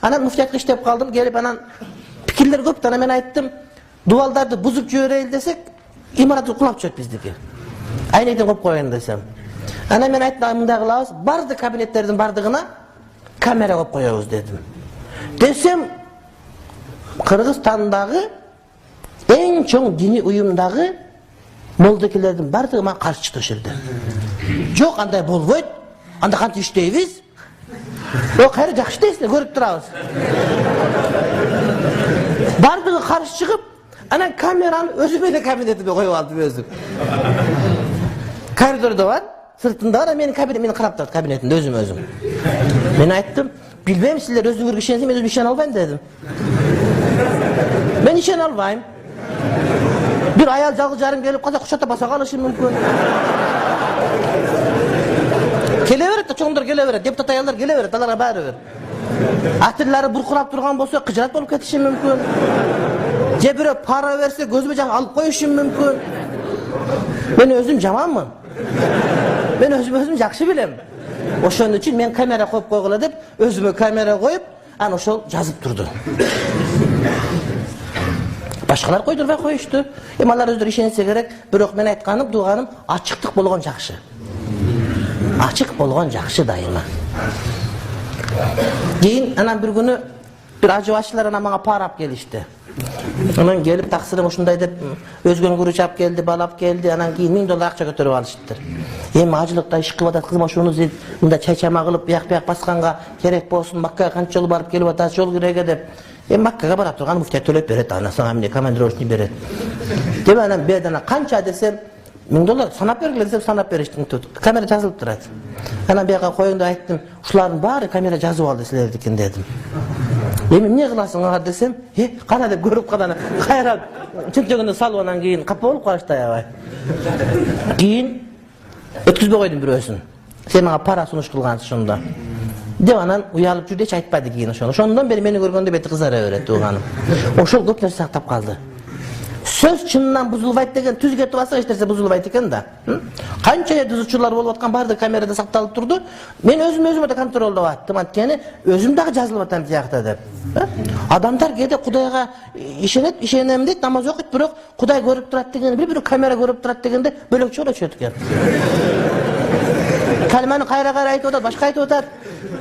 Анан муфтиятка иштеп калдым, келип анан пикирлер көп да, мен айттым, дубалдарды бузуп жиберели десек, имарат кулап чыгат биздики. Айнектен коюп коеюн десем. Анан мен айттым, мындай кылабыз, бардык кабинеттердин бардыгына камера коюп коебуз дедим. Десем, Кыргызстандагы эң чоң диний уюмдагы молдокелердин бардыгы мага каршы чыкты ошол жерде. Жок, андай болбойт. Анда кантип иштейбиз? Кайра жакшы дейсиңер, көрүп турабыз. Бардыгы каршы чыгып, анан камераны өзүм эле кабинетиме коюп алдым өзүм. Коридордо бар, сыртында бар, менин кабинетим, мени карап турат кабинетимде өзүм. Мен айттым, билбейм, силер өзүңөргө ишенсеңер, мен өзүм ишене албайм дедим. Мен ишене албайм. Bir ayal жалгыз жарым келип калса кучата баса калышы мүмкүн. Келе берет да, чоңдор келе берет, депутат аялдар келе берет, аларга баары бир. Атырлары буркурап турган болсо кыжырат болуп кетиши мүмкүн. Же бирөө пара берсе көзүмө жак алып коюшу мүмкүн. Мен өзүм жаманмын. Мен өзүм жакшы билем. Ошон үчүн мен камера коюп койгула деп, өзүмө камера коюп, аны ошол жазып турду. Башкалар койдурбай коюшту. Алар өздөрү ишенсе керек, бирок мен айтканым, дуганым ачыктык болгон жакшы. Ачык болгон жакшы дайыма. Кийин анан бир күнү бир ажыбашчылар анан мага пара алып келишти. Анан келип таксырым ушундай деп өзгөнү күрүч алып келди, балап келди. Анан кийин $1000 акча көтөрүп алышыптыр. Эми ажылыкта иш кылып атат, кызым ошону мында чай-чама кылып, бияк басканга керек болсун, Маккага канча жолу барып келип атат, жол киреге деп. Маккага бара турган муфтият төлөп берет, анасына эмне командировочный берет. Деп анан бедана канча десем, $1000 санап бергиле десем, санап бериштин. Камера жазылып турат. Анан бияка коюңду айттым, ушулардын баары камера жазып алды силердикин дедим. Эми эмне кыласың ага десем, кана деп көрүп калды, кайра чынчыгына салып анан кийин капа болуп калышты аябай. Кийин өткүзбөй койдум бирөөсүн. Сен мага пара сунуш кылгансың ошондо. Деп анан уялып жүрдү, эч айтпады кийин ошону. Ошондон бери мени көргөндө бети кызара берет тууганым. Ошол көп нерсе сактап калды. Сөз чынынан бузулбайт деген, түз кетип алса эч нерсе бузулбайт экен да. Канча бузуучулар болуп аткан бардык камерада сакталып турду. Мен өзүмө да контролдоп аттым, анткени өзүм дагы жазылып атам тиякта деп. Адамдар кээде Кудайга ишенет, ишенем дейт, намаз окуйт, бирок Кудай көрүп турат деген, бир камера көрүп турат дегенде бөлөкчө болчу экен. Калманы кайра айтып атат, башка айтып атат.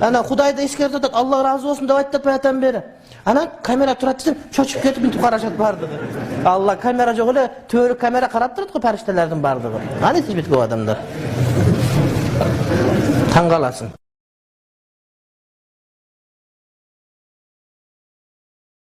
Ана Кудайды эскертип атат, Алла разы болсун деп айтып атам бери. Анан камера турат десем, чочуп кетип мынтип карашат бардыгы. Алла, камера жок эле, төрү камера карап турат го париштелердин бардыгы. Аны сезбейт көп адамдар. Таң каласың.